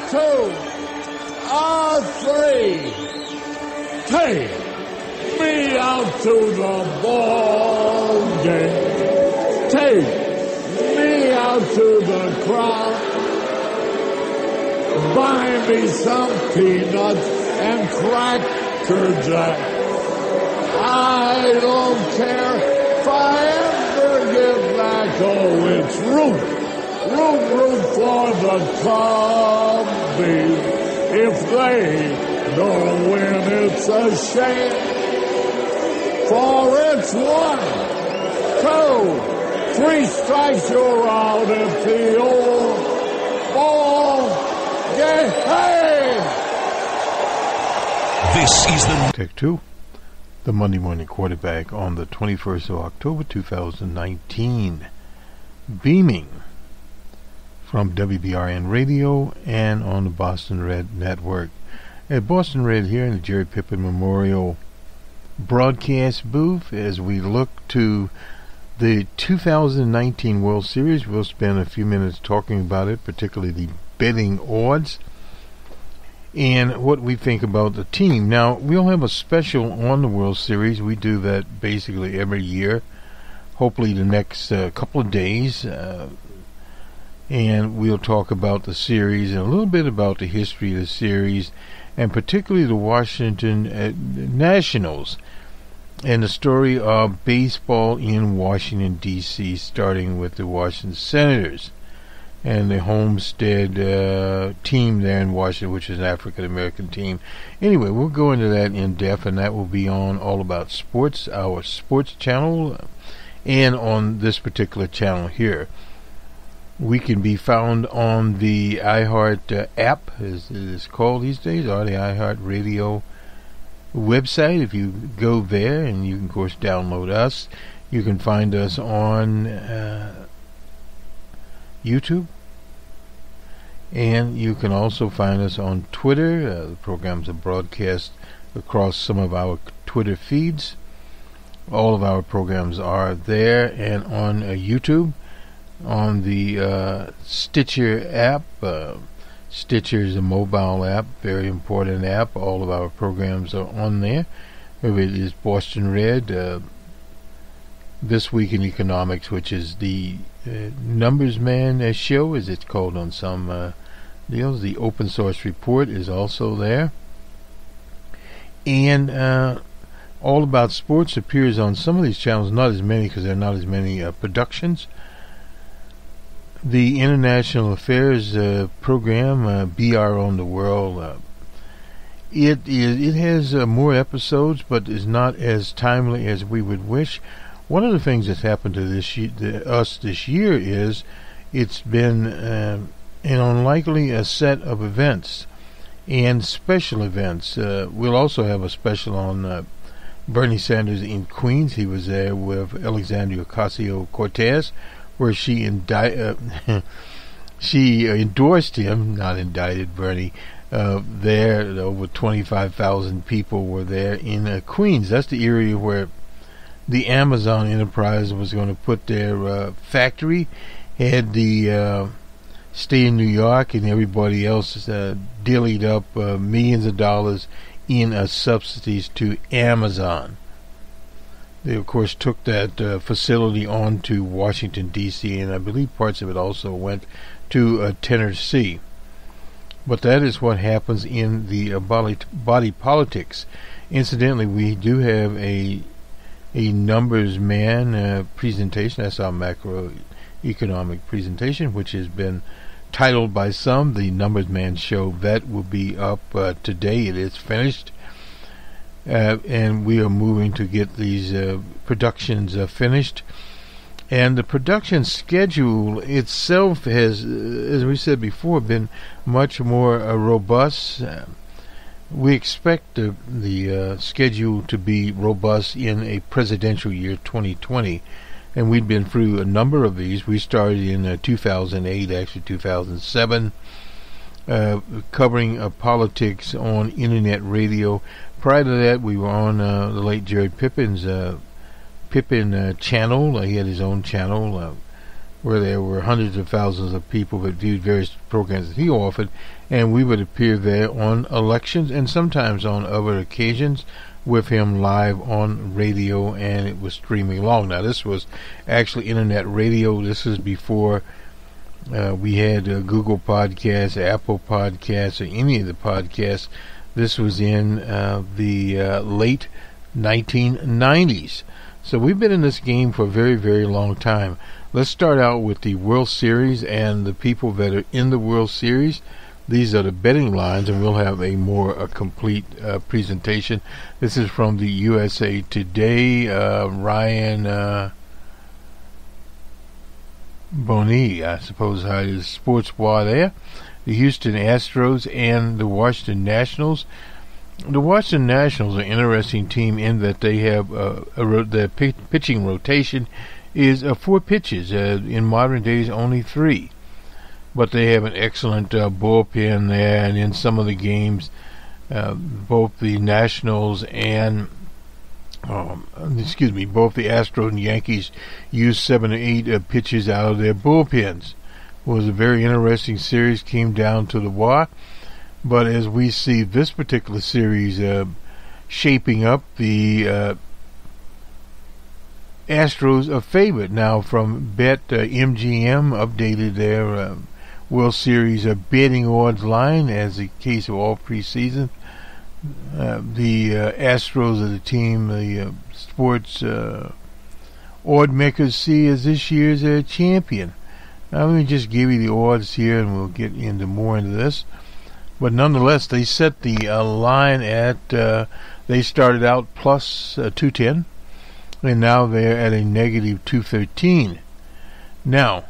two, three. Take me out to the ball game. Take me out to the crowd. Buy me some peanuts and Cracker Jack. I don't care if I ever get back. Oh, it's root for the Cubbies. If they don't win, it's a shame. For it's 1, 2, 3 strikes, you're out at the old ball game. This is the Take two. The Monday Morning Quarterback on the 21st of October 2019, beaming from WBRN Radio and on the Boston Red Network. At Boston Red here in the Jerry Pippin Memorial broadcast booth as we look to the 2019 World Series. We'll spend a few minutes talking about it, particularly the betting odds and what we think about the team. Now, we'll have a special on the World Series. We do that basically every year, hopefully the next couple of days, and we'll talk about the series and a little bit about the history of the series, and particularly the Washington Nationals and the story of baseball in Washington, D.C., starting with the Washington Senators and the Homestead team there in Washington, which is an African-American team. Anyway, we'll go into that in depth, and that will be on All About Sports, our sports channel, and on this particular channel here. We can be found on the iHeart app, as it is called these days, or the iHeart Radio website. If you go there, and you can, of course, download us. You can find us on YouTube, and you can also find us on Twitter. The programs are broadcast across some of our Twitter feeds. All of our programs are there, and on YouTube, on the Stitcher app. Stitcher is a mobile app, very important app. All of our programs are on there. It is Boston Red, This Week in Economics, which is the Numbers Man show, as it's called on some deals. The Open Source Report is also there. And All About Sports appears on some of these channels, not as many because there are not as many productions. The International Affairs program, BR on the World, it has more episodes, but is not as timely as we would wish. One of the things that's happened to us this year is it's been an unlikely set of events and special events. We'll also have a special on Bernie Sanders in Queens. He was there with Alexandria Ocasio-Cortez, where she endorsed him, not indicted Bernie. There, over 25,000 people were there in Queens. That's the area where the Amazon enterprise was going to put their factory. Had the stay in New York, and everybody else dillied up millions of dollars in subsidies to Amazon. They, of course, took that facility on to Washington, D.C., and I believe parts of it also went to Tennessee. But that is what happens in the body politics. Incidentally, we do have a numbers man presentation. That's our macroeconomic presentation, which has been titled by some the Numbers Man Show. That will be up today. It is finished. And we are moving to get these productions finished. And the production schedule itself has, as we said before, been much more robust. We expect the schedule to be robust in a presidential year, 2020. And we've been through a number of these. We started in 2008, actually 2007, covering politics on internet radio. Prior to that, we were on the late Jerry Pippin's Pippin channel. He had his own channel where there were hundreds of thousands of people that viewed various programs that he offered, and we would appear there on elections and sometimes on other occasions with him live on radio, and it was streaming along. Now, this was actually internet radio. This is before we had Google Podcasts, Apple Podcasts, or any of the podcasts. This was in the late 1990s. So we've been in this game for a very, very long time. Let's start out with the World Series and the people that are in the World Series. These are the betting lines, and we'll have a complete presentation. This is from the USA Today. Ryan Boni, I suppose, had his sports bar there. The Houston Astros and the Washington Nationals. The Washington Nationals are an interesting team in that they have the pitching rotation is 4 pitches. In modern days, only 3. But they have an excellent bullpen there, and in some of the games, both the Nationals and both the Astros and Yankees used 7 or 8 pitches out of their bullpens. It was a very interesting series, came down to the wire. But as we see this particular series shaping up, the Astros are favored. Now, from MGM updated their World Series betting odds line, as the case of all preseason. The Astros are the team the sports odd makers see as this year's champion. Now, let me just give you the odds here, and we'll get more into this. But nonetheless, they set the line at, they started out plus 210, and now they're at a negative 213. Now,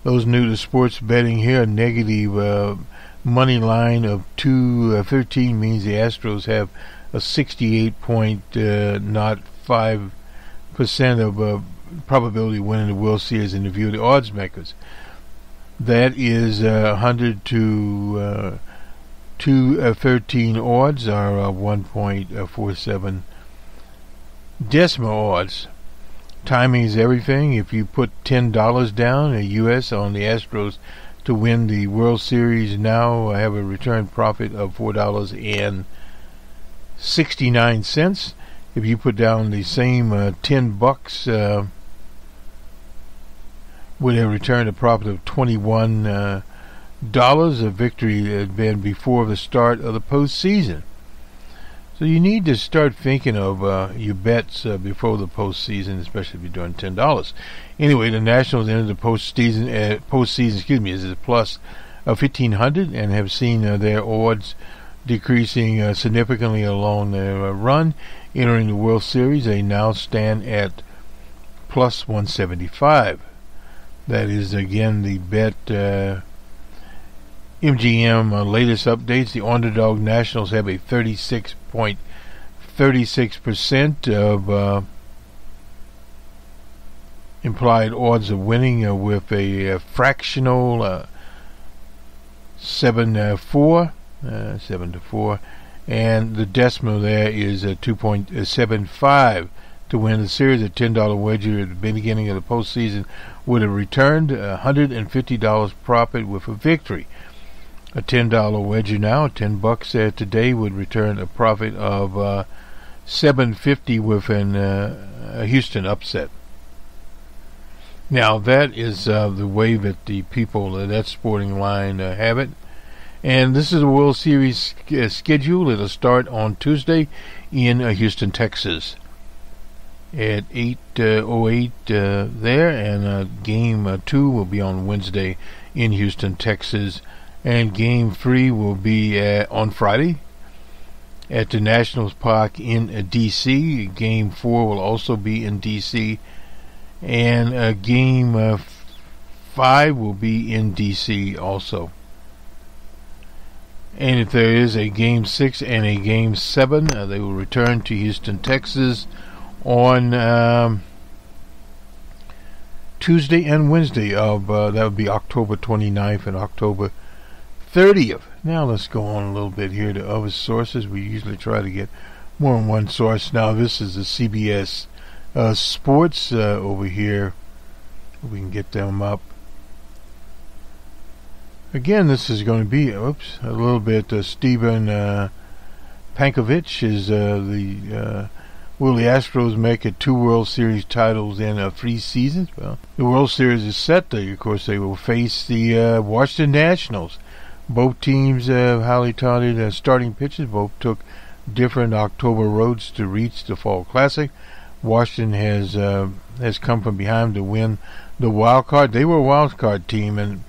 those new to sports betting here, a negative money line of 213 means the Astros have a 68.05% of probability of winning the World Series in the view of the odds makers. That is 100 to 213 odds are 1.47 decimal odds. Timing is everything. If you put $10 down in U.S. on the Astros to win the World Series now, I have a return profit of $4.69. If you put down the same $10 with a return a profit of $21. A victory had been before the start of the postseason. So you need to start thinking of your bets before the postseason, especially if you're doing $10. Anyway, the Nationals entered the postseason is a plus of 1,500 and have seen their odds decreasing significantly along their run. Entering the World Series, they now stand at plus 175. That is again the bet. MGM latest updates, the underdog Nationals have a 36.36% of implied odds of winning with a fractional 7 to 4, and the decimal there is 2.75 to win the series. A $10 wager at the beginning of the postseason would have returned $150 profit with a victory. A $10 wager now, $10 today, would return a profit of $750 with a Houston upset. Now that is the way that the people that sporting line have it. And this is the World Series schedule. It'll start on Tuesday in Houston, Texas at 8:08 there, and Game 2 will be on Wednesday in Houston, Texas. And Game 3 will be on Friday at the Nationals Park in D.C. Game 4 will also be in D.C. And Game 5 will be in D.C. also. And if there is a Game 6 and a Game 7, they will return to Houston, Texas on Tuesday and Wednesday of that would be October 29th and October 30th. Now let's go on a little bit here to other sources. We usually try to get more than one source. Now this is the CBS Sports over here We can get them up. Again, this is going to be, a little bit, Steven Pankovic is will the Astros make it 2 World Series titles in 3 seasons? Well, the World Series is set. Of course, they will face the Washington Nationals. Both teams have highly touted starting pitchers. Both took different October roads to reach the Fall Classic. Washington has come from behind to win the wild card. They were a wild card team, and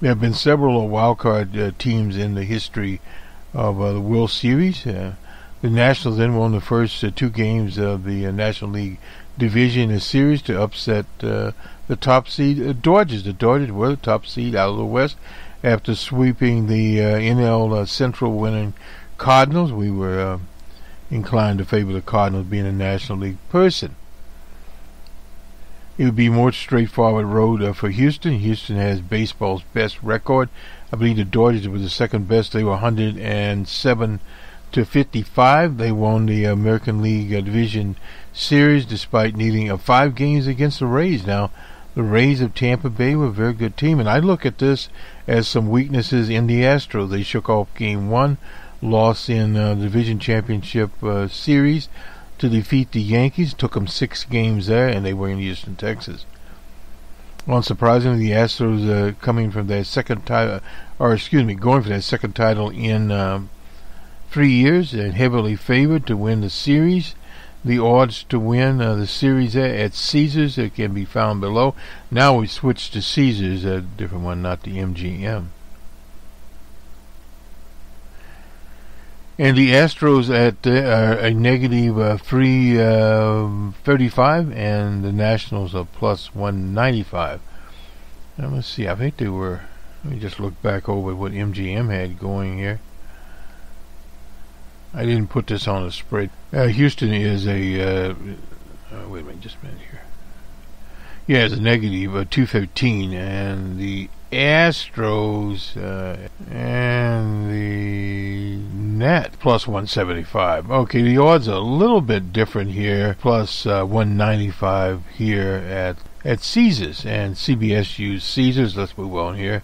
there have been several wild card teams in the history of the World Series. The Nationals then won the first 2 games of the National League Division Series to upset the top seed Dodgers. The Dodgers were the top seed out of the West after sweeping the NL Central winning Cardinals. We were inclined to favor the Cardinals being a National League person. It would be a more straightforward road for Houston. Houston has baseball's best record. I believe the Dodgers were the second best. They were 107 to 55. They won the American League Division Series despite needing 5 games against the Rays. Now, the Rays of Tampa Bay were a very good team, and I look at this as some weaknesses in the Astros. They shook off Game 1, lost in the Division Championship Series to defeat the Yankees. Took them 6 games there, and they were in Houston, Texas. Unsurprisingly, the Astros coming from their second title, going for their second title in 3 years, and heavily favored to win the series. The odds to win the series at Caesars can be found below. Now we switch to Caesars, a different one, not the MGM. And the Astros at a negative 335, and the Nationals are plus 195. Now let's see, I think they were, let me just look back over what MGM had going here. I didn't put this on the spread. Houston is a, wait a minute, just a minute here. Yeah, it's a negative 213, and the Astros and the net plus 175. Okay, the odds are a little bit different here, plus 195 here at Caesars, and CBS used Caesars. Let's move on here.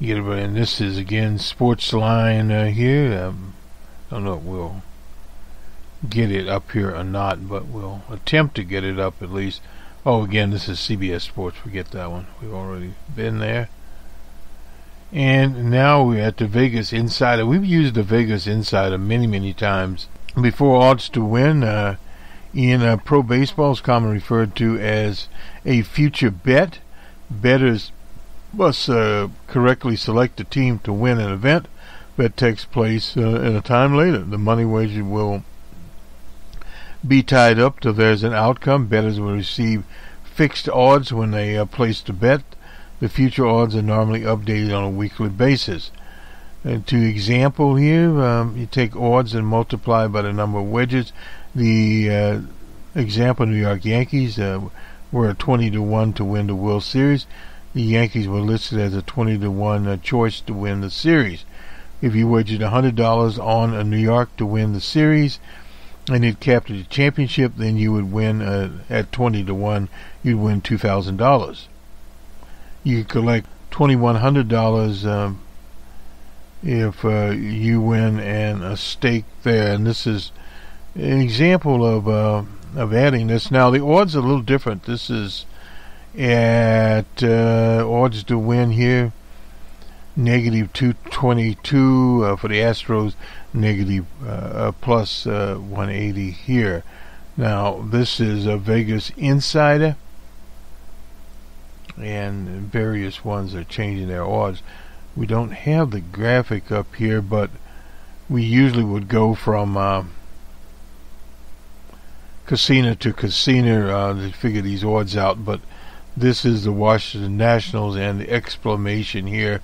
And this is again Sports Line here. I don't know if we'll get it up here or not, but we'll attempt to get it up at least. Oh, again, this is CBS Sports. Forget that one. We've already been there. And now we're at the Vegas Insider. We've used the Vegas Insider many, many times before. Odds to win in pro baseball is commonly referred to as a future bet. Bettors must correctly select a team to win an event that takes place in a time later. The money wager will be tied up till there's an outcome. Bettors will receive fixed odds when they place the bet. The future odds are normally updated on a weekly basis. And to example here, you take odds and multiply by the number of wedges. The example, New York Yankees were 20 to 1 to win the World Series. The Yankees were listed as a 20 to 1 choice to win the series. If you wagered $100 on New York to win the series, and it captured the championship, then you would win at 20 to 1. You'd win $2,000. You could collect $2,100 if you win and a stake there. And this is an example of adding this. Now the odds are a little different. This is at odds to win here, negative 222 for the Astros, negative plus 180 here. Now this is a Vegas Insider, and various ones are changing their odds. We don't have the graphic up here, but we usually would go from casino to casino to figure these odds out, but this is the Washington Nationals, and the exclamation here.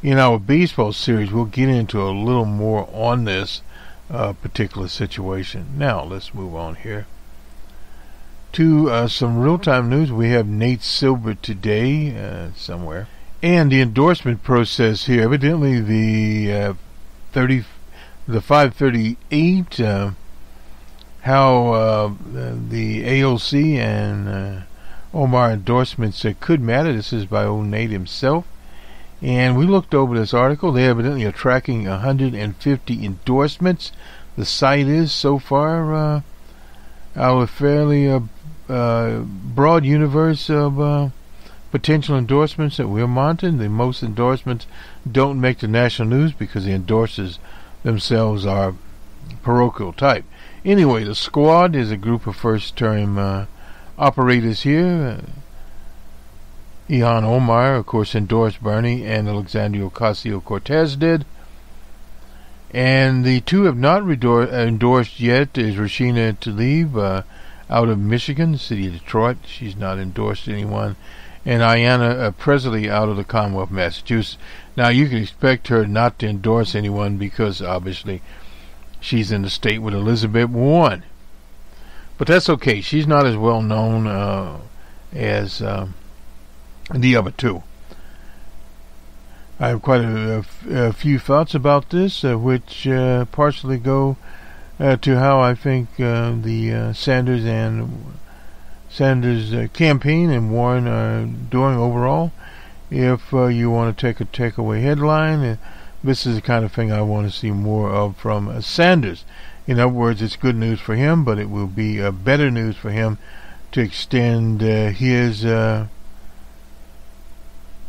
In our baseball series, we'll get into a little more on this particular situation. Now, let's move on here to some real-time news. We have Nate Silver today somewhere. And the endorsement process here. Evidently, the 538, how the AOC and Omar endorsements could matter. This is by old Nate himself. And we looked over this article. They evidently are tracking 150 endorsements. The site is, so far, out of a fairly broad universe of potential endorsements that we're monitoring. The most endorsements don't make the national news because the endorsers themselves are parochial type. Anyway, the squad is a group of first-term operators here. Ilhan Omar, of course, endorsed Bernie, and Alexandria Ocasio-Cortez did. And the two have not endorsed yet is Rashida Tlaib out of Michigan, the city of Detroit. She's not endorsed anyone. And Ayanna Presley out of the Commonwealth of Massachusetts. Now, you can expect her not to endorse anyone because, obviously, she's in the state with Elizabeth Warren. But that's okay. She's not as well known as the other two. I have quite a few thoughts about this, which partially go to how I think the Sanders campaign and Warren are doing overall. If you want to take a takeaway headline, this is the kind of thing I want to see more of from Sanders. In other words, it's good news for him, but it will be better news for him to extend his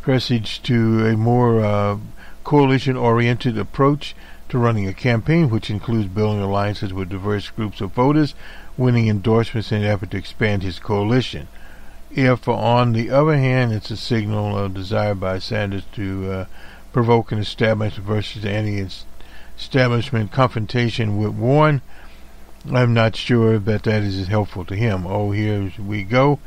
presage to a more coalition-oriented approach to running a campaign, which includes building alliances with diverse groups of voters, winning endorsements in an effort to expand his coalition. If, on the other hand, it's a signal of desire by Sanders to provoke an establishment versus anti-establishment confrontation with Warren, I'm not sure that is helpful to him. Oh, here we go.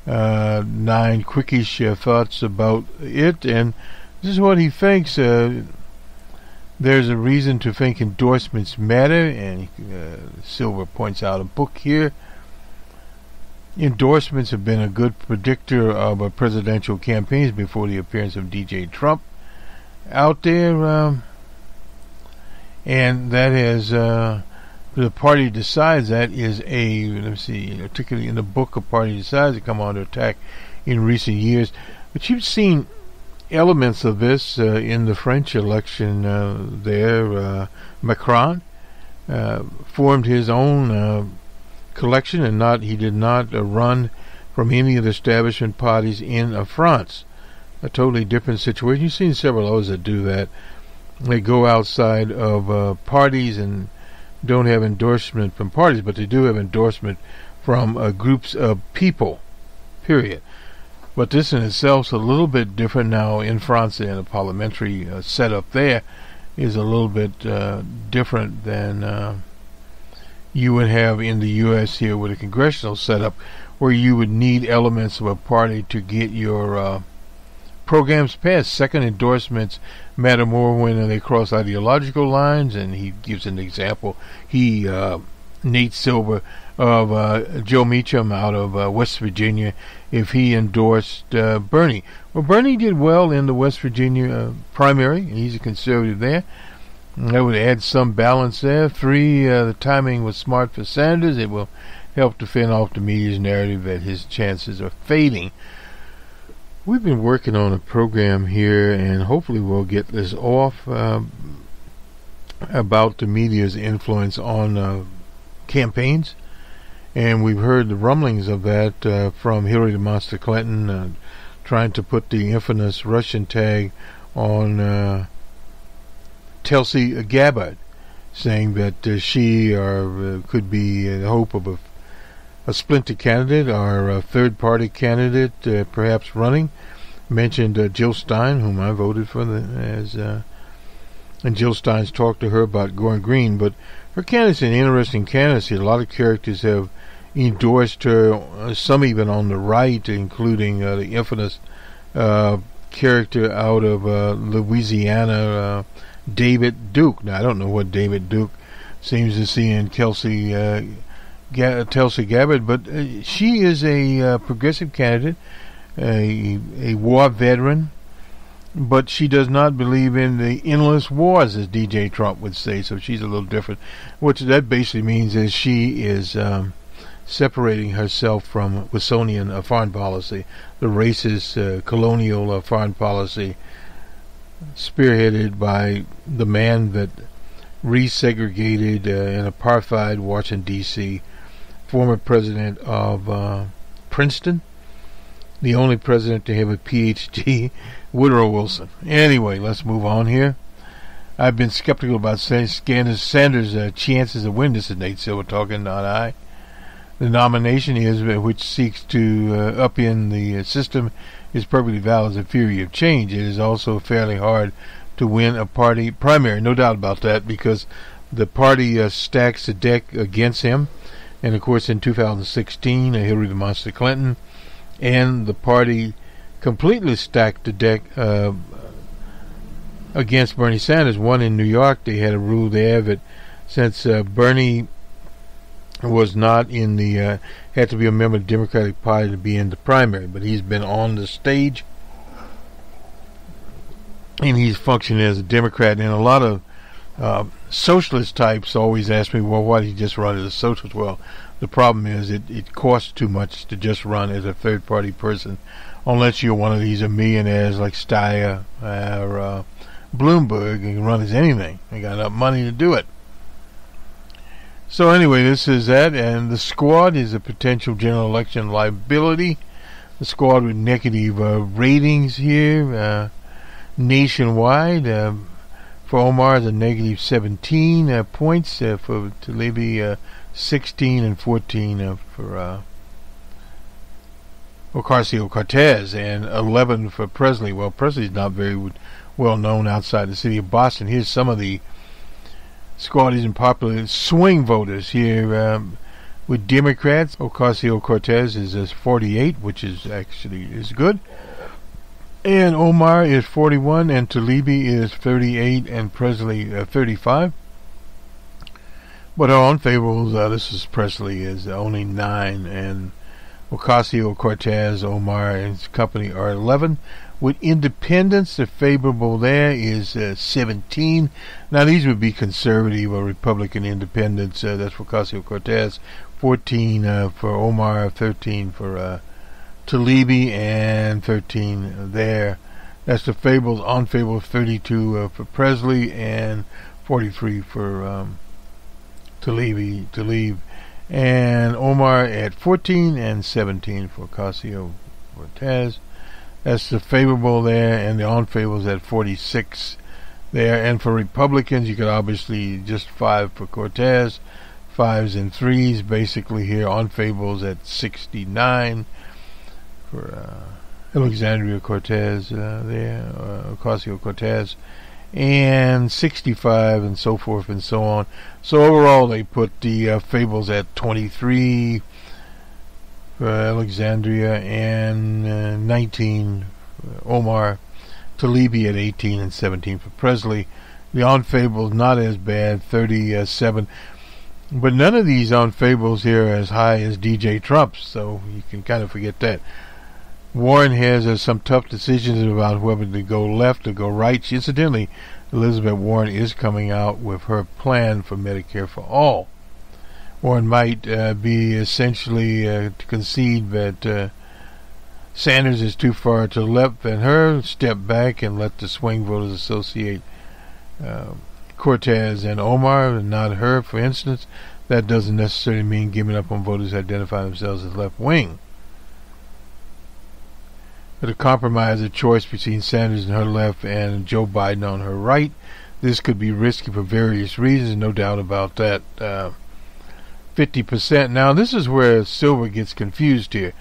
9 quickish thoughts about it, and this is what he thinks. There's a reason to think endorsements matter, and Silver points out a book here. Endorsements have been a good predictor of presidential campaigns before the appearance of DJ Trump out there, and that has the party decides that is particularly in the book, a party decides to come under attack in recent years. But you've seen elements of this in the French election there. Macron formed his own collection, and he did not run from any of the establishment parties in France. A totally different situation. You've seen several others that do that. They go outside of parties and don't have endorsement from parties, but they do have endorsement from groups of people, period. But this in itself is a little bit different now in France, and the parliamentary setup there is a little bit different than you would have in the U.S. here with a congressional setup, where you would need elements of a party to get your programs passed. Second endorsements matter more when they cross ideological lines, and he gives an example. Nate Silver of Joe Meacham out of West Virginia, if he endorsed Bernie. Well, Bernie did well in the West Virginia primary, and he's a conservative there. And that would add some balance there. 3, the timing was smart for Sanders. It will help to fend off the media's narrative that his chances are fading. We've been working on a program here, and hopefully we'll get this off, about the media's influence on campaigns. And we've heard the rumblings of that from Hillary the Monster Clinton trying to put the infamous Russian tag on Tulsi Gabbard, saying that she could be the hope of a splinter candidate or a third-party candidate perhaps running. Mentioned Jill Stein, whom I voted for, and Jill Stein's talked to her about going green. But her candidate's an interesting candidacy. A lot of characters have endorsed her, some even on the right, including the infamous character out of Louisiana, David Duke. Now, I don't know what David Duke seems to see in Tulsi Gabbard, but she is a progressive candidate, a war veteran, but she does not believe in the endless wars, as DJ Trump would say, so she's a little different. What that basically means is she is separating herself from Wilsonian foreign policy, the racist colonial foreign policy spearheaded by the man that resegregated in apartheid Washington, D.C., former president of Princeton, the only president to have a Ph.D., Woodrow Wilson. Anyway, let's move on here. I've been skeptical about Sanders' chances of winning. This is Nate Silver talking, not I. The nomination which seeks to upend the system is perfectly valid as a theory of change. It is also fairly hard to win a party primary, no doubt about that, because the party stacks the deck against him. And of course in 2016, Hillary the Monster Clinton, and the party completely stacked the deck against Bernie Sanders. One in New York, they had a rule there that since Bernie was not in the had to be a member of the Democratic Party to be in the primary, but he's been on the stage and he's functioning as a Democrat. And a lot of socialist types always ask me, well, why did he just run as a socialist? Well, the problem is it costs too much to just run as a third party person, unless you're one of these millionaires like Steyer or Bloomberg. You can run as anything. They got enough money to do it. So anyway, this is that, and the squad is a potential general election liability. The squad with negative ratings here nationwide. For Omar, is a negative 17 points. For Tlaib, 16 and 14 for Ocasio-Cortez, and 11 for Presley. Well, Presley's not very well known outside the city of Boston. Here's some of the squaddies and popular swing voters here with Democrats. Ocasio-Cortez is 48, which is good. And Omar is 41, and Tlaib is 38, and Presley 35. But our unfavorables, this is Presley, is only 9, and Ocasio-Cortez, Omar, and his company are 11. With independents, the favorable there is 17. Now, these would be conservative or Republican independents. That's for Ocasio-Cortez. 14 for Omar, 13 for Tlaib, and 13 there. That's the favorables. Unfavorable, 32 for Presley, and 43 for Tlaib. And Omar at 14 and 17 for Ocasio-Cortez. That's the favorable there, and the unfavorables at 46 there. And for Republicans, you could obviously just 5 for Cortez, 5s and 3s basically here. Unfavorables at 69 for Alexandria Cortez there, Ocasio-Cortez, and 65 and so forth and so on. So overall, they put the favorables at 23 for Alexandria, and 19 for Omar. Tlaib at 18 and 17 for Presley. The unfavorables not as bad, 37. But none of these unfavorables here are as high as DJ Trump's, so you can kind of forget that. Warren has some tough decisions about whether to go left or go right. Incidentally, Elizabeth Warren is coming out with her plan for Medicare for all. Warren might be essentially to concede that Sanders is too far to the left, and her step back and let the swing voters associate Cortez and Omar, and not her, for instance. That doesn't necessarily mean giving up on voters who identify themselves as left wing. But a compromise, a choice between Sanders and her left and Joe Biden on her right. This could be risky for various reasons, no doubt about that. 50%. Now, this is where Silver gets confused here.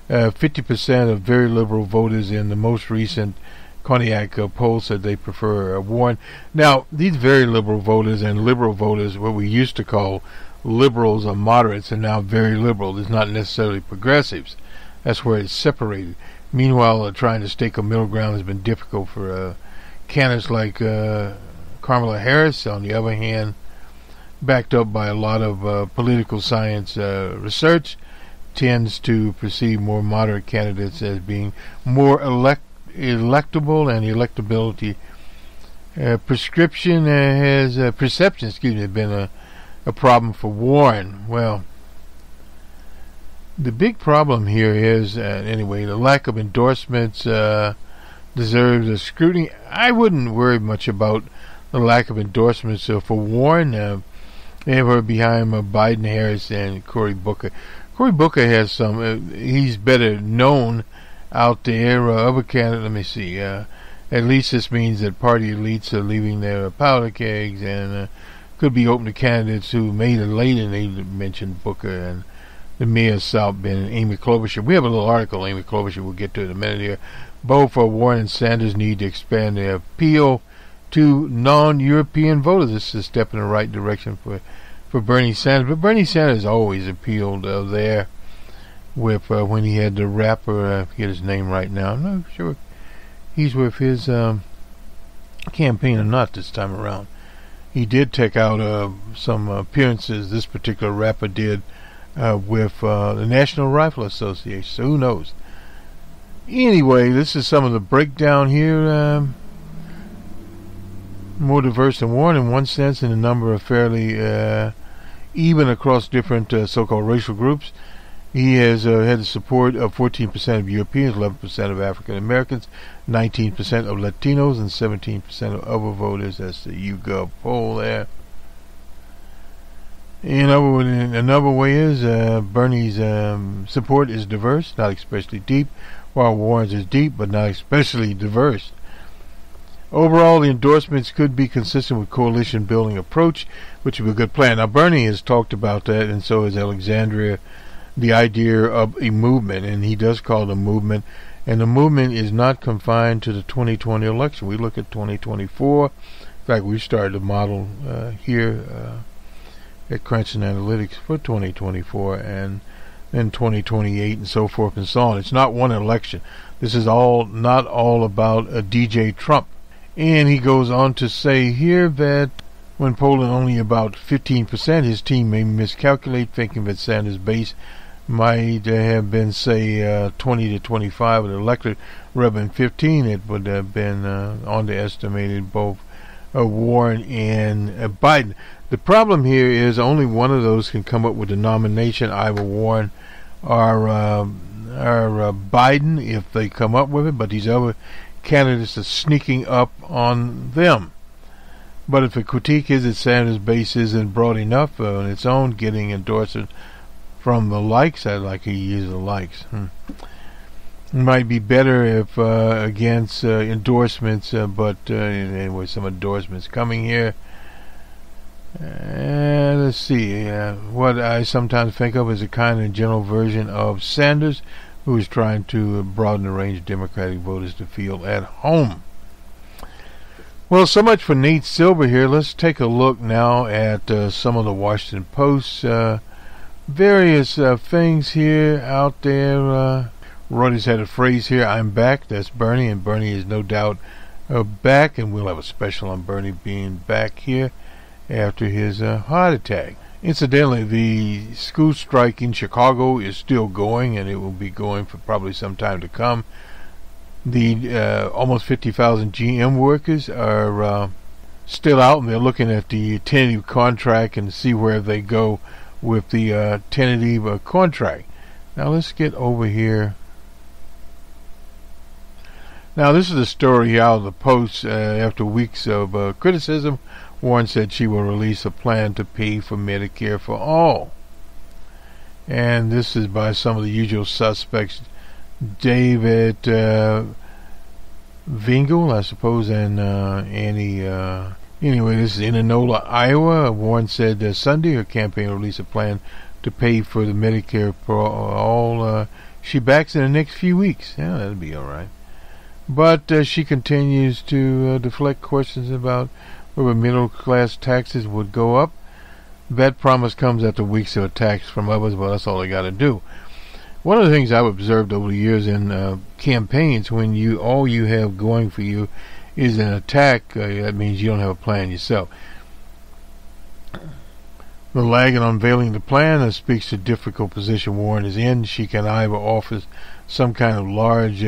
50% of very liberal voters in the most recent Cognac poll said they prefer Warren. Now, these very liberal voters and liberal voters, what we used to call liberals or moderates, are now very liberal. It's not necessarily progressives. That's where it's separated. Meanwhile, trying to stake a middle ground has been difficult for candidates like Kamala Harris. On the other hand, backed up by a lot of political science research, tends to perceive more moderate candidates as being more electable, and electability perception has been a problem for Warren. Well, The big problem here is, anyway, the lack of endorsements deserves a scrutiny. I wouldn't worry much about the lack of endorsements for Warren. They have her behind Biden, Harris, and Cory Booker. Cory Booker has some. He's better known out there. Other candidates, let me see. At least this means that party elites are leaving their powder kegs and could be open to candidates who made it late. And they mentioned Booker and the mayor of South Bend and Amy Klobuchar. We have a little article, Amy Klobuchar, we'll get to in a minute here. Both Warren and Sanders need to expand their appeal to non-European voters. This is a step in the right direction for Bernie Sanders. But Bernie Sanders always appealed there with when he had the rapper, I forget his name right now. I'm not sure he's with his campaign or not this time around. He did take out some appearances, this particular rapper did, with the National Rifle Association, so who knows. Anyway, this is some of the breakdown here. More diverse than Warren in one sense, and the number of fairly even across different so-called racial groups. He has had the support of 14% of Europeans, 11% of African Americans, 19% of Latinos, and 17% of other voters. That's the YouGov poll there. Another way is Bernie's support is diverse, not especially deep, while Warren's is deep but not especially diverse. Overall, the endorsements could be consistent with coalition building approach, which would be a good plan. Now, Bernie has talked about that, and so has Alexandria, the idea of a movement, and he does call it a movement, and the movement is not confined to the 2020 election. We look at 2024. In fact, we started a model here at Crunch and Analytics for 2024 and then 2028 and so forth and so on. It's not one election. This is not all about DJ Trump. And he goes on to say here that when polling only about 15%, his team may miscalculate, thinking that Sanders' base might have been, say, 20 to 25 with elected rather than 15. It would have been underestimated both Warren and Biden. The problem here is only one of those can come up with a nomination, either Warren or Biden, if they come up with it, but these other candidates are sneaking up on them. But if the critique is that Sanders' base isn't broad enough on its own, getting endorsement from the likes, I like to use the likes. It might be better if against endorsements, but anyway, some endorsements coming here. Let's see. What I sometimes think of as a kind of general version of Sanders, who is trying to broaden the range of Democratic voters to feel at home. Well, so much for Nate Silver here. Let's take a look now at some of the Washington Post's various things here out there. Reuters had a phrase here, "I'm back." That's Bernie, and Bernie is no doubt back, and we'll have a special on Bernie being back here after his heart attack. Incidentally, the school strike in Chicago is still going, and it will be going for probably some time to come. The almost 50,000 GM workers are still out, and they're looking at the tentative contract and see where they go with the tentative contract. Now let's get over here. Now this is a story out of the Post. After weeks of criticism, Warren said she will release a plan to pay for Medicare for all. And this is by some of the usual suspects. David Vingel, I suppose, and Annie. Anyway, this is in Enola, Iowa. Warren said Sunday her campaign will release a plan to pay for the Medicare for all. She backs in the next few weeks. Yeah, that'll be all right. But she continues to deflect questions about whether middle-class taxes would go up. That promise comes after weeks of attacks from others, but that's all they got to do. One of the things I've observed over the years in campaigns, when all you have going for you is an attack, that means you don't have a plan yourself. The lag in unveiling the plan speaks to the difficult position Warren is in. She can either offer some kind of large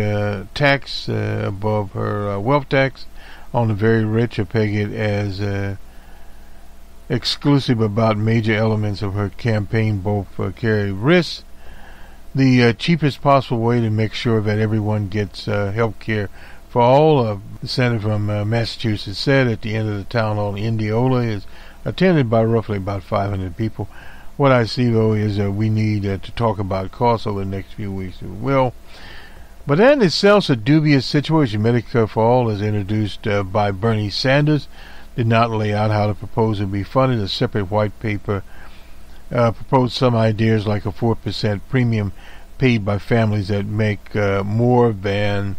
tax above her wealth tax on the very rich, or peg it as exclusive about major elements of her campaign. Both carry risks. the cheapest possible way to make sure that everyone gets health care for all. The senator from Massachusetts said at the end of the town hall in Indianola is attended by roughly about 500 people. What I see, though, is we need to talk about costs over the next few weeks. Well, but that in itself is a dubious situation. Medicare for All is introduced by Bernie Sanders, did not lay out how the proposal would be funded. A separate white paper proposed some ideas like a 4% premium paid by families that make more than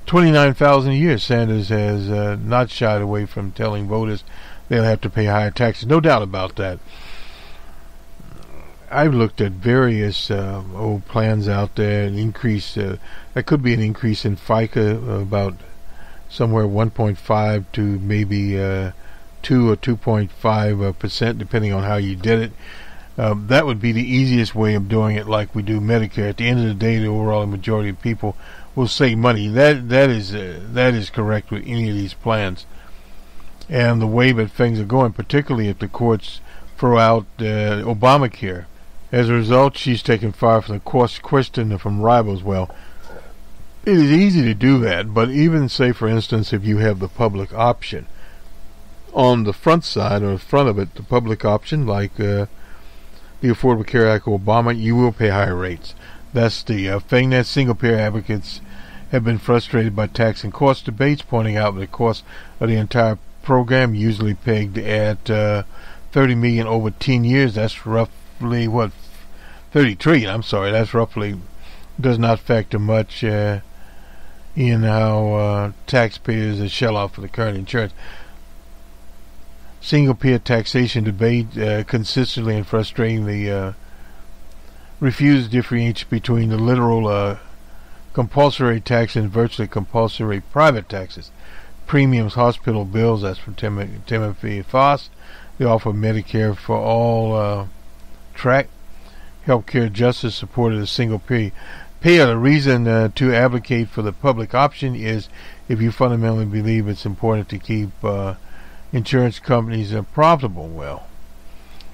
$29,000 a year. Sanders has not shied away from telling voters they'll have to pay higher taxes. No doubt about that. I've looked at various old plans out there. An increase, that could be an increase in FICA, about somewhere 1.5 to maybe 2 or 2.5%, depending on how you did it. That would be the easiest way of doing it, like we do Medicare. At the end of the day, the overall majority of people will save money. That is correct with any of these plans. And the way that things are going, particularly if the courts throw out Obamacare. As a result, she's taken fire from the cost question from rivals. Well, it is easy to do that, but even, say, for instance, if you have the public option, on the front side or the front of it, the public option, like the Affordable Care Act of Obama, you will pay higher rates. That's the thing that single-payer advocates have been frustrated by tax and cost debates, pointing out the cost of the entire program, usually pegged at $30 million over 10 years. That's roughly, what, 33, I'm sorry, that's roughly, does not factor much in how taxpayers shell out for the current insurance. Single-payer taxation debate consistently and frustratingly refuse to differentiate between the literal compulsory tax and virtually compulsory private taxes. Premiums, hospital bills, that's from Timothy Foss. They offer Medicare for all track. Healthcare justice supported a single payer. The reason to advocate for the public option is if you fundamentally believe it's important to keep insurance companies profitable. Well,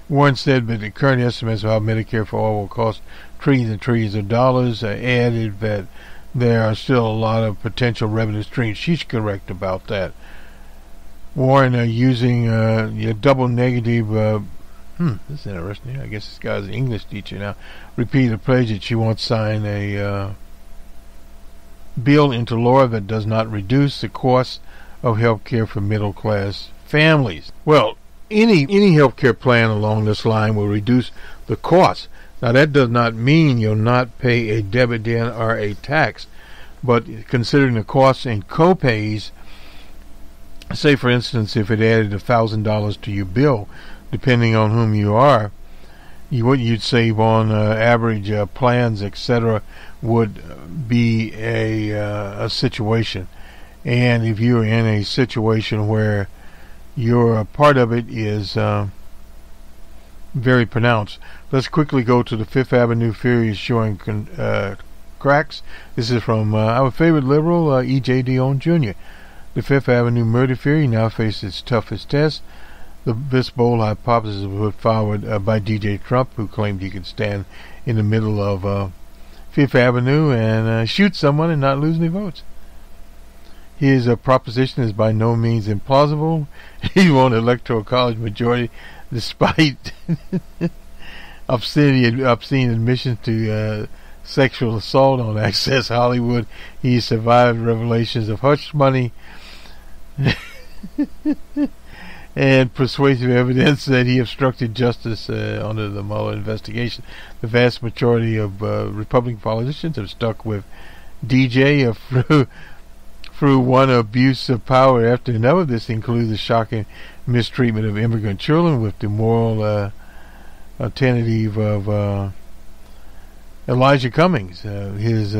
Warren said that the current estimates of how Medicare for all will cost trillions and trillions of dollars. Added that there are still a lot of potential revenue streams. She's correct about that. Warren using your double negative. This is interesting. I guess this guy's an English teacher now. Repeated a pledge that she won't sign a bill into law that does not reduce the cost of health care for middle class families. Well, any health care plan along this line will reduce the cost. Now, that does not mean you'll not pay a dividend or a tax, but considering the costs and co-pays, say, for instance, if it added $1,000 to your bill, depending on whom you are, what you'd save on average plans, etc., would be a situation. And if you're in a situation where your part of it is very pronounced. Let's quickly go to the Fifth Avenue theory showing cracks. This is from our favorite liberal, E.J. Dionne Jr. The Fifth Avenue murder theory now faces its toughest test. This bold hypothesis was put forward by D.J. Trump, who claimed he could stand in the middle of Fifth Avenue and shoot someone and not lose any votes. His proposition is by no means implausible. He won an electoral college majority despite obscene admissions to sexual assault on Access Hollywood. He survived revelations of hush money and persuasive evidence that he obstructed justice under the Mueller investigation. The vast majority of Republican politicians have stuck with DJ through one abuse of power after another. This includes the shocking mistreatment of immigrant children with the moral alternative of Elijah Cummings, his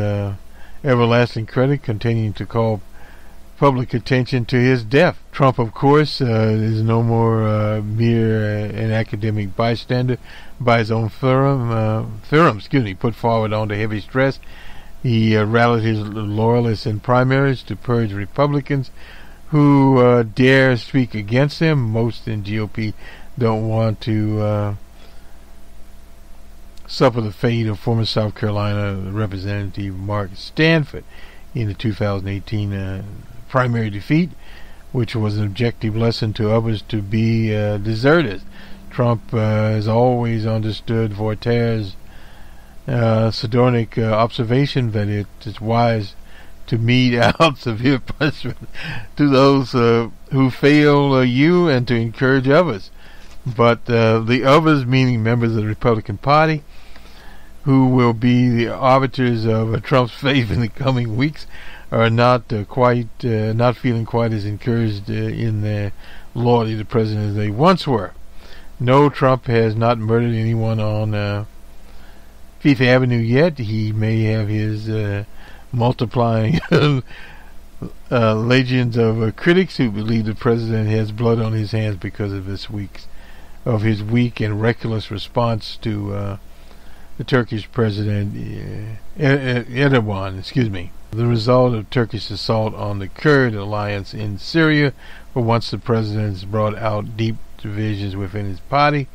everlasting critic, continuing to call public attention to his death. Trump, of course, is no more mere an academic bystander by his own theorem, put forward under heavy stress. He rallied his loyalists in primaries to purge Republicans who dare speak against him. Most in GOP don't want to suffered the fate of former South Carolina Representative Mark Stanford in the 2018 primary defeat, which was an objective lesson to others to be deserters. Trump has always understood Voltaire's sardonic observation that it is wise to mete out severe punishment to those who fail you and to encourage others. But the others, meaning members of the Republican Party, who will be the arbiters of Trump's fate in the coming weeks, are not feeling quite as encouraged in their loyalty to the president as they once were. No, Trump has not murdered anyone on Fifth Avenue yet. He may have his multiplying legions of critics who believe the president has blood on his hands because of his weak and reckless response to the Turkish president Erdogan. The result of Turkish assault on the Kurd alliance in Syria. For once, the president's brought out deep divisions within his party.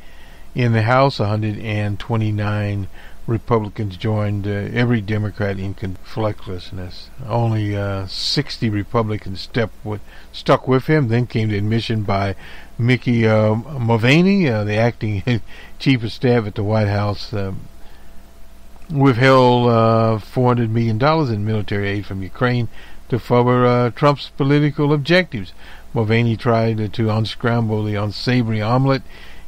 In the House, 129 Republicans joined every Democrat in conflictlessness. Only 60 Republicans stuck with him. Then came the admission by Mickey Mulvaney, the acting chief of staff at the White House, withheld $400 million in military aid from Ukraine to further Trump's political objectives. Mulvaney tried to unscramble the unsavory omelet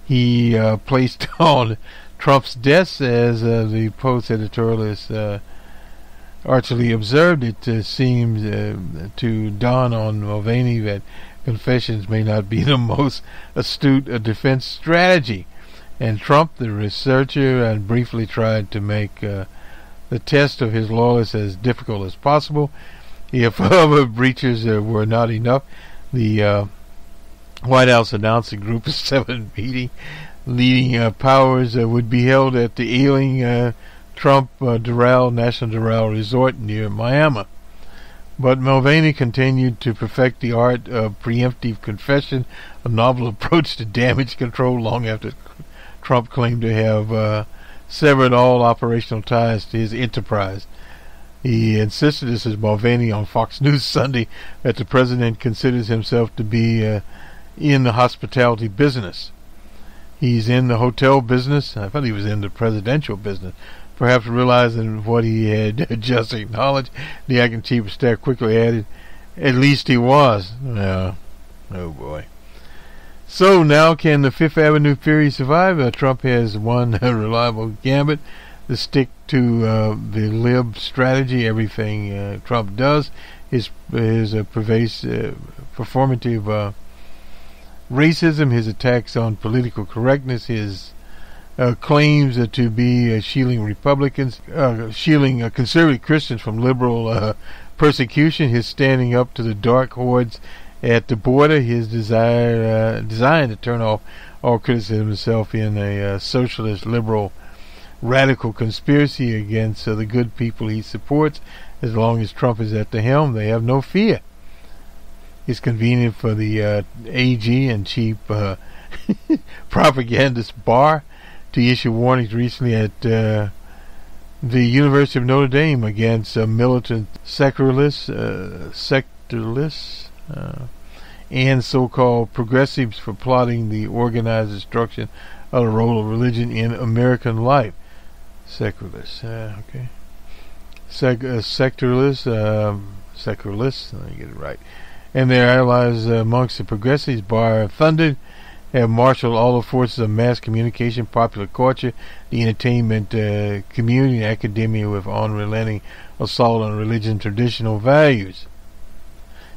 he placed on Trump's desk. As the Post editorialist artfully observed, it seems to dawn on Mulvaney that confessions may not be the most astute defense strategy. And Trump, the researcher, briefly tried to make the test of his loyalists as difficult as possible. If other breaches were not enough, the White House announced a Group of 7 meeting. Leading powers would be held at the ailing Trump Doral National Doral Resort near Miami. But Mulvaney continued to perfect the art of preemptive confession, a novel approach to damage control long after Trump claimed to have severed all operational ties to his enterprise. He insisted, this is Mulvaney on Fox News Sunday, that the president considers himself to be in the hospitality business. He's in the hotel business. I thought he was in the presidential business. Perhaps realizing what he had just acknowledged, the acting chief of staff quickly added, at least he was. Oh boy. So now, can the Fifth Avenue theory survive? Trump has one reliable gambit: to stick to the lib strategy. Everything Trump does, his pervasive, performative racism, his attacks on political correctness, his claims to be shielding Republicans, shielding conservative Christians from liberal persecution, his standing up to the dark hordes at the border, his desire to turn off all criticism himself in a socialist, liberal, radical conspiracy against the good people he supports. As long as Trump is at the helm, they have no fear. It's convenient for the AG and chief propagandist Barr to issue warnings recently at the University of Notre Dame against militant secularists, and so-called progressives for plotting the organized destruction of the role of religion in American life. Secularists, okay. Secularists, let me get it right. And their allies amongst the progressives, Barr thundered, have marshaled all the forces of mass communication, popular culture, the entertainment community, and academia with unrelenting assault on religion and traditional values.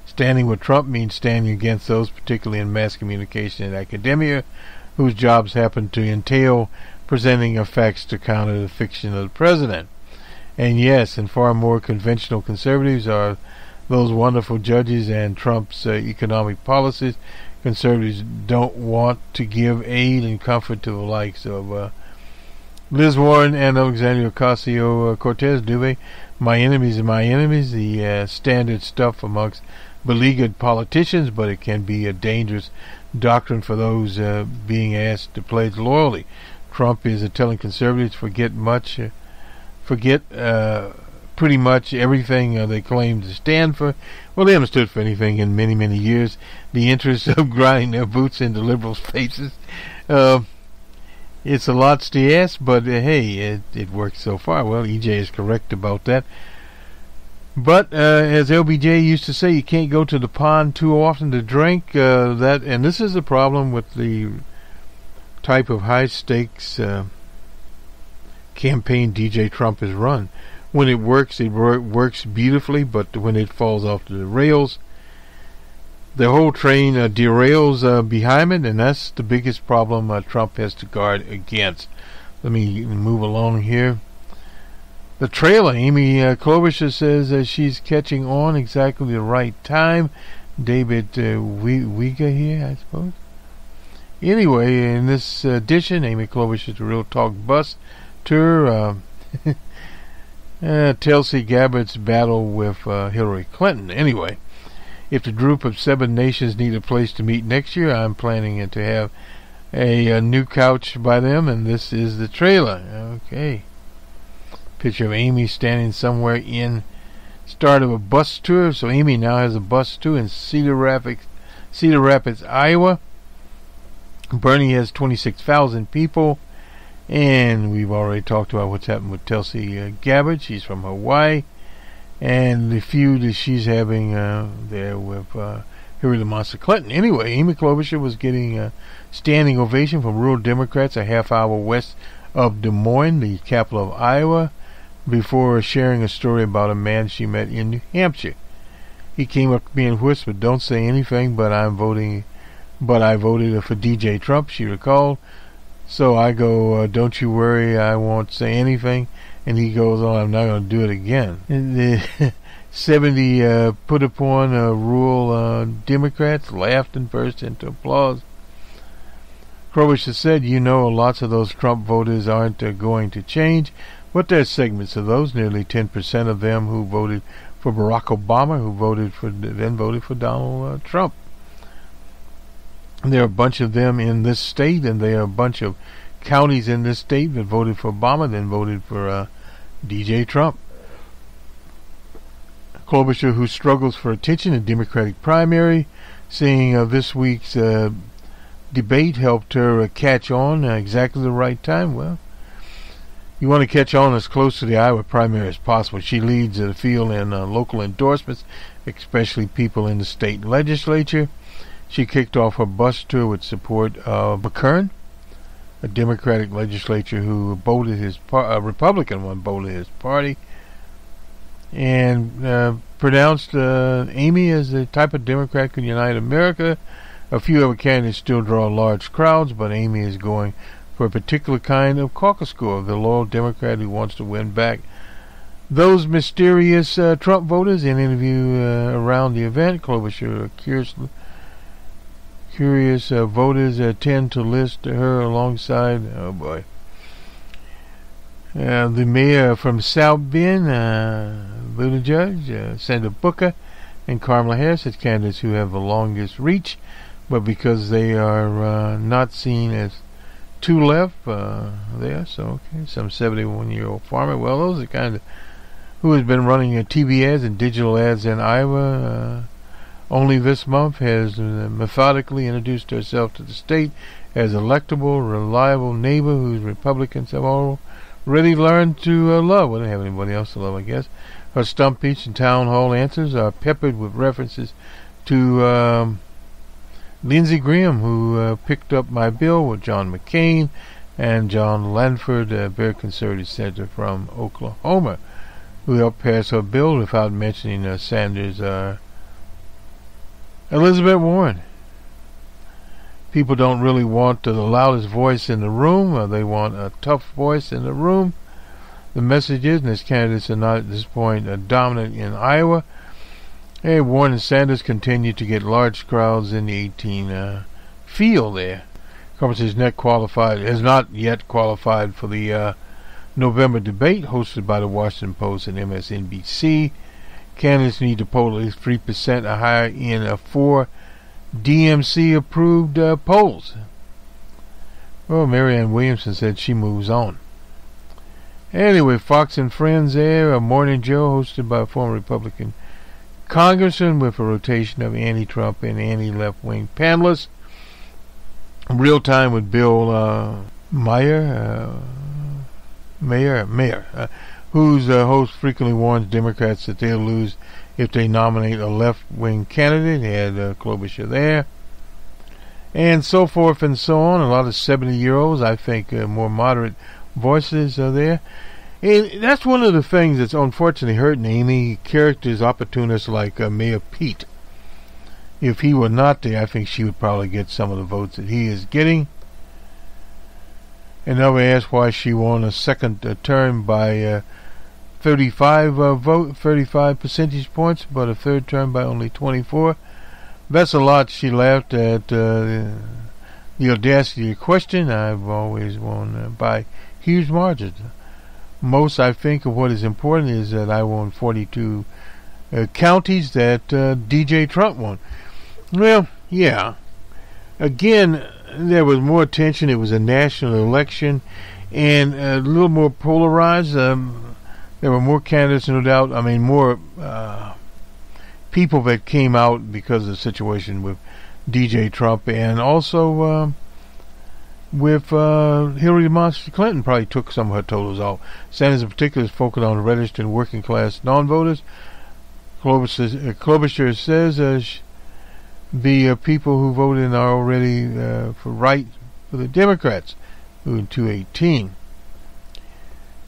Standing with Trump means standing against those, particularly in mass communication and academia, whose jobs happen to entail presenting facts to counter the fiction of the president. And yes, and far more conventional conservatives are those wonderful judges and Trump's economic policies. Conservatives don't want to give aid and comfort to the likes of Liz Warren and Alexandria Ocasio-Cortez, do they? My enemies are my enemies, the standard stuff amongst beleaguered politicians, but it can be a dangerous doctrine for those being asked to pledge loyalty. Trump is telling conservatives forget pretty much everything they claim to stand for. Well, they haven't stood for anything in many, many years. The interest of grinding their boots into liberals' faces. It's a lot to ask, but hey, it works so far. Well, EJ is correct about that. But as LBJ used to say, you can't go to the pond too often to drink. And this is a problem with the type of high-stakes campaign DJ Trump has run. When it works beautifully, but when it falls off the rails, the whole train derails behind it, and that's the biggest problem Trump has to guard against. Let me move along here. The trailer, Amy Klobuchar says she's catching on exactly the right time. David Wiega here, I suppose. Anyway, in this edition, Amy Klobuchar's Real Talk Bus Tour, Tulsi Gabbard's battle with Hillary Clinton. Anyway, if the group of 7 nations need a place to meet next year, I'm planning to have a new couch by them, and this is the trailer. Okay. Picture of Amy standing somewhere in start of a bus tour. So Amy now has a bus tour in Cedar Rapids, Iowa. Bernie has 26,000 people. And we've already talked about what's happened with Tulsi Gabbard. She's from Hawaii. And the feud that she's having there with Hillary the Monster Clinton. Anyway, Amy Klobuchar was getting a standing ovation from rural Democrats a half hour west of Des Moines, the capital of Iowa, before sharing a story about a man she met in New Hampshire. He came up to me and whispered, "Don't say anything, but I voted for DJ Trump," she recalled. So I go, "Don't you worry, I won't say anything." And he goes on, "I'm not going to do it again." And the 70 put upon rural Democrats laughed and burst into applause. Klobuchar said, lots of those Trump voters aren't going to change, but there's segments of those, nearly 10% of them who voted for Barack Obama, who then voted for Donald Trump. And there are a bunch of them in this state, and there are a bunch of counties in this state that voted for Obama, then voted for DJ Trump. Klobuchar, who struggles for attention in the Democratic primary, saying this week's debate helped her catch on exactly the right time. Well, you want to catch on as close to the Iowa primary as possible. She leads the field in local endorsements, especially people in the state legislature. She kicked off her bus tour with support of McCurran, a Democratic legislator who voted a Republican one voted his party, and pronounced Amy as the type of Democrat could unite America. A few other candidates still draw large crowds, but Amy is going for a particular kind of caucus score, the loyal Democrat who wants to win back those mysterious Trump voters. In an interview around the event, Klobuchar curious voters tend to list her alongside, the mayor from South Bend, Buttigieg, Senator Booker, and Kamala Harris as candidates who have the longest reach, but because they are not seen as too left there. So, okay, some 71-year-old farmer. Well, those are kind of who has been running TV ads and digital ads in Iowa. Only this month has methodically introduced herself to the state as electable, reliable neighbor whose Republicans have already learned to love. Well, they don't have anybody else to love, I guess. Her stump speech and town hall answers are peppered with references to Lindsey Graham, who picked up my bill with John McCain, and John Lanford, a very conservative senator from Oklahoma, who helped pass her bill without mentioning Sanders' Elizabeth Warren. People don't really want the loudest voice in the room. They want a tough voice in the room. The message is, and these candidates are not at this point dominant in Iowa. Hey, Warren and Sanders continue to get large crowds in the 18 field there. Congress has not yet qualified for the November debate hosted by the Washington Post and MSNBC. Candidates need to poll at least 3% or higher in 4 DMC-approved polls. Well, Marianne Williamson said she moves on. Anyway, Fox and Friends there, a Morning Joe hosted by a former Republican congressman with a rotation of anti-Trump and anti-left-wing panelists. Real Time with Bill Mayer, whose host frequently warns Democrats that they'll lose if they nominate a left-wing candidate. They had Klobuchar there. And so forth and so on. A lot of 70-year-olds, I think more moderate voices are there. And that's one of the things that's unfortunately hurting Amy. Characters, opportunists like Mayor Pete. If he were not there, I think she would probably get some of the votes that he is getting. And nobody asked why she won a second term by 35 percentage points, but a third term by only 24. That's a lot. She laughed at the audacity of the question. I've always won by huge margins. Most, I think, of what is important is that I won 42 counties that DJ Trump won. Well, yeah. Again, there was more attention. It was a national election and a little more polarized. There were more candidates, no doubt. I mean, more people that came out because of the situation with DJ Trump, and also with Hillary Clinton probably took some of her totals off. Sanders in particular is focused on registered and working class non-voters. Klobuchar says the people who voted are already for the Democrats in 2018.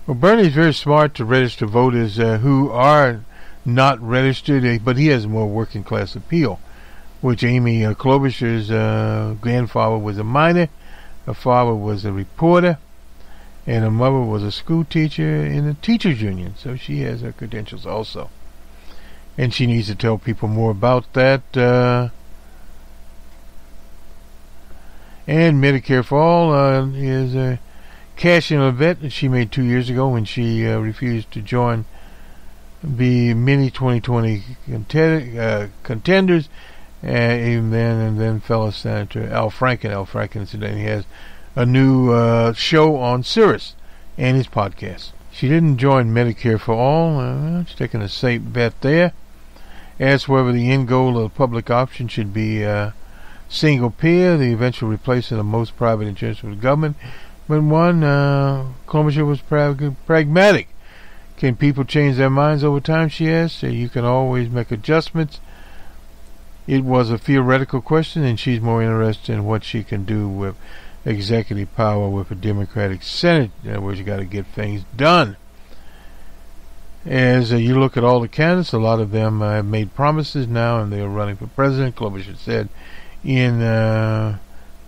Well, Bernie's very smart to register voters who are not registered, but he has more working class appeal, which Amy Klobuchar's grandfather was a miner, her father was a reporter, and her mother was a school teacher in the teachers union, so she has her credentials also. And she needs to tell people more about that. And Medicare for All is a cash-in event that she made 2 years ago when she refused to join the mini 2020 contenders, and then fellow Senator Al Franken. Al Franken today has a new show on Sirius and his podcast. She didn't join Medicare for All. She's taking a safe bet there. As for whether the end goal of the public option should be single payer, the eventual replacement of most private insurance with the government. But one, Klobuchar was pragmatic. Can people change their minds over time, she asked. You can always make adjustments. It was a theoretical question, and she's more interested in what she can do with executive power with a Democratic Senate, where you got to get things done. As you look at all the candidates, a lot of them have made promises now, and they are running for president. Klobuchar said in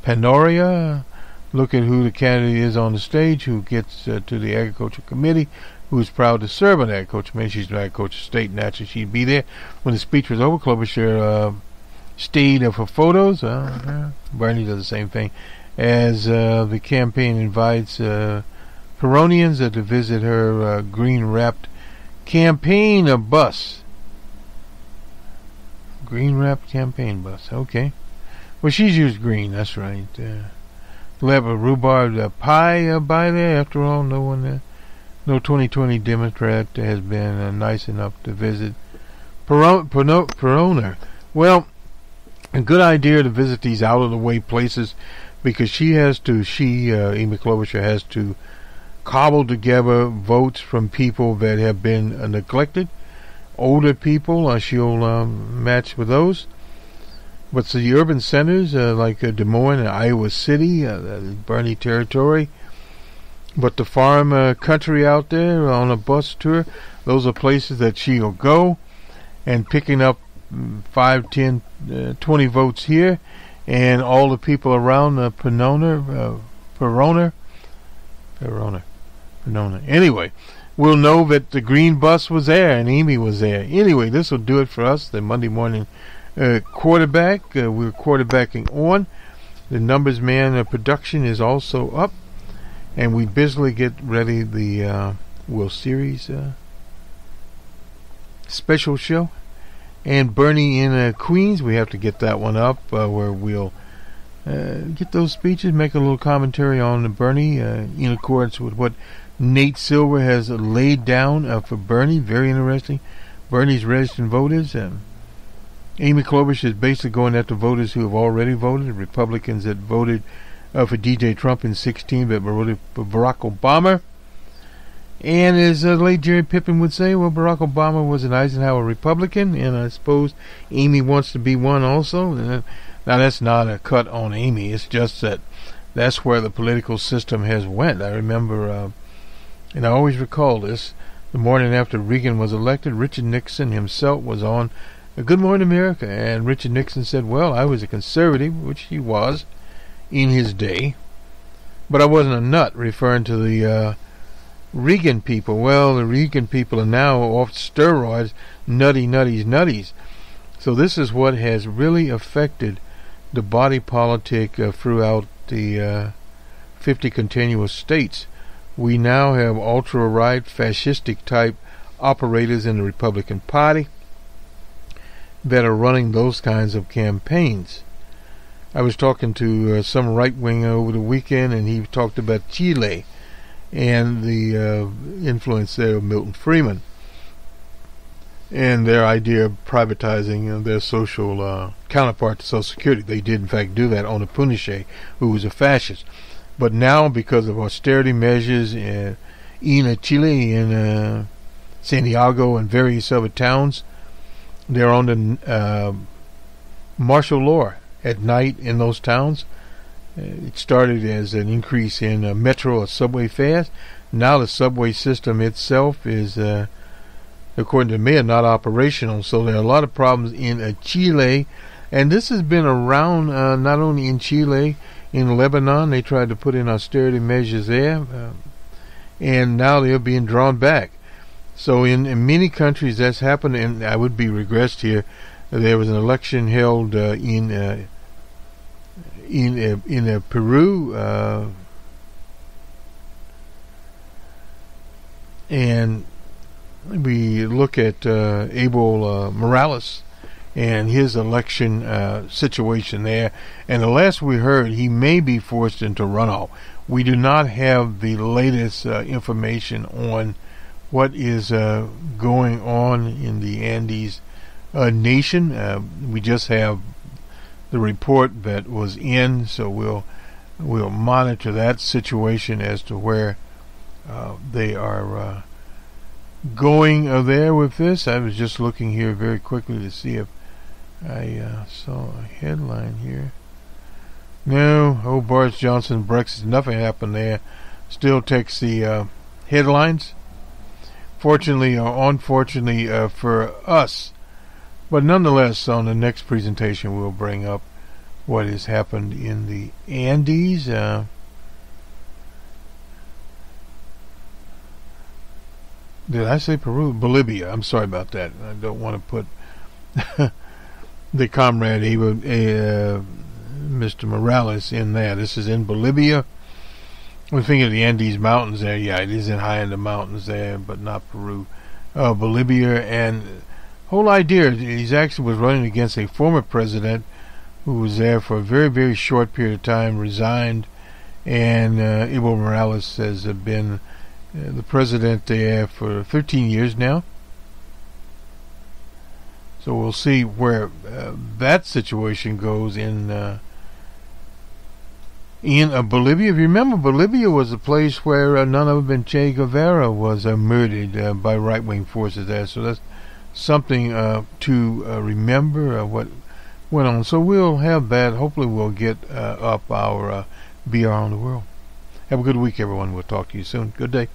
Panoria, look at who the candidate is on the stage, who gets to the Agriculture Committee, who is proud to serve on the Agriculture Committee. She's an Agriculture State, naturally she'd be there. When the speech was over, Klobuchar stayed for photos. Bernie does the same thing. As the campaign invites Peronians to visit her green-wrapped campaign bus. Green-wrapped campaign bus, okay. Well, she's used green, that's right. We'll have a rhubarb pie by there. After all, no 2020 Democrat has been nice enough to visit Perona. Well, a good idea to visit these out-of-the-way places, because Amy Klobuchar has to cobble together votes from people that have been neglected. Older people, she'll match with those. But the urban centers like Des Moines and Iowa City, Bernie territory. But the farm country out there on a bus tour, those are places that she'll go, and picking up 5, 10, 20 votes here, and all the people around Perona. Anyway, we'll know that the green bus was there and Amy was there. Anyway, this will do it for us, the Monday morning quarterback. We're quarterbacking on. The Numbers Man production is also up, and we busily get ready the World Series special show. And Bernie in Queens, we have to get that one up, where we'll get those speeches, make a little commentary on Bernie in accordance with what Nate Silver has laid down for Bernie. Very interesting. Bernie's registered voters. Amy Klobuchar is basically going after voters who have already voted, Republicans that voted for DJ Trump in 2016 but voted for Barack Obama. And as late Jerry Pippin would say, well, Barack Obama was an Eisenhower Republican, and I suppose Amy wants to be one also. Now, that's not a cut on Amy. It's just that that's where the political system has went. I remember, and I always recall this, the morning after Reagan was elected, Richard Nixon himself was on Good Morning America, and Richard Nixon said, well, I was a conservative, which he was in his day, but I wasn't a nut, referring to the Reagan people. Well, the Reagan people are now off steroids, nutties. So this is what has really affected the body politic throughout the 50 continuous states. We now have ultra-right, fascistic type operators in the Republican Party that are running those kinds of campaigns. I was talking to some right-winger over the weekend, and he talked about Chile and the influence there of Milton Friedman and their idea of privatizing their social counterpart to Social Security. They did, in fact, do that on a Pinochet, who was a fascist. But now, because of austerity measures in Chile, in Santiago, and various other towns, they're on the martial law at night in those towns. It started as an increase in metro or subway fares. Now the subway system itself is, according to the mayor, not operational. So there are a lot of problems in Chile. And this has been around not only in Chile, in Lebanon. They tried to put in austerity measures there. And now they're being drawn back. So in many countries that's happened, and I would be regressed here. There was an election held in Peru, and we look at Evo Morales and his election situation there. And the last we heard, he may be forced into runoff. We do not have the latest information on what is going on in the Andes nation. We just have the report that was in, so we'll monitor that situation as to where they are going there with this. I was just looking here very quickly to see if I saw a headline here. No, Boris Johnson, Brexit, nothing happened there. Still takes the headlines. Fortunately or unfortunately for us. But nonetheless, on the next presentation, we'll bring up what has happened in the Andes. Did I say Peru? Bolivia. I'm sorry about that. I don't want to put the comrade, Mr. Morales, in there. This is in Bolivia. We're thinking of the Andes Mountains there. Yeah, it is in high in the mountains there, but not Peru. Bolivia, and whole idea, he actually was running against a former president who was there for a very, very short period of time, resigned, and Evo Morales has been the president there for 13 years now. So we'll see where that situation goes in Bolivia. If you remember, Bolivia was a place where none other than Che Guevara was murdered by right-wing forces there. So that's something to remember what went on. So we'll have that. Hopefully we'll get up our BR on the World. Have a good week, everyone. We'll talk to you soon. Good day.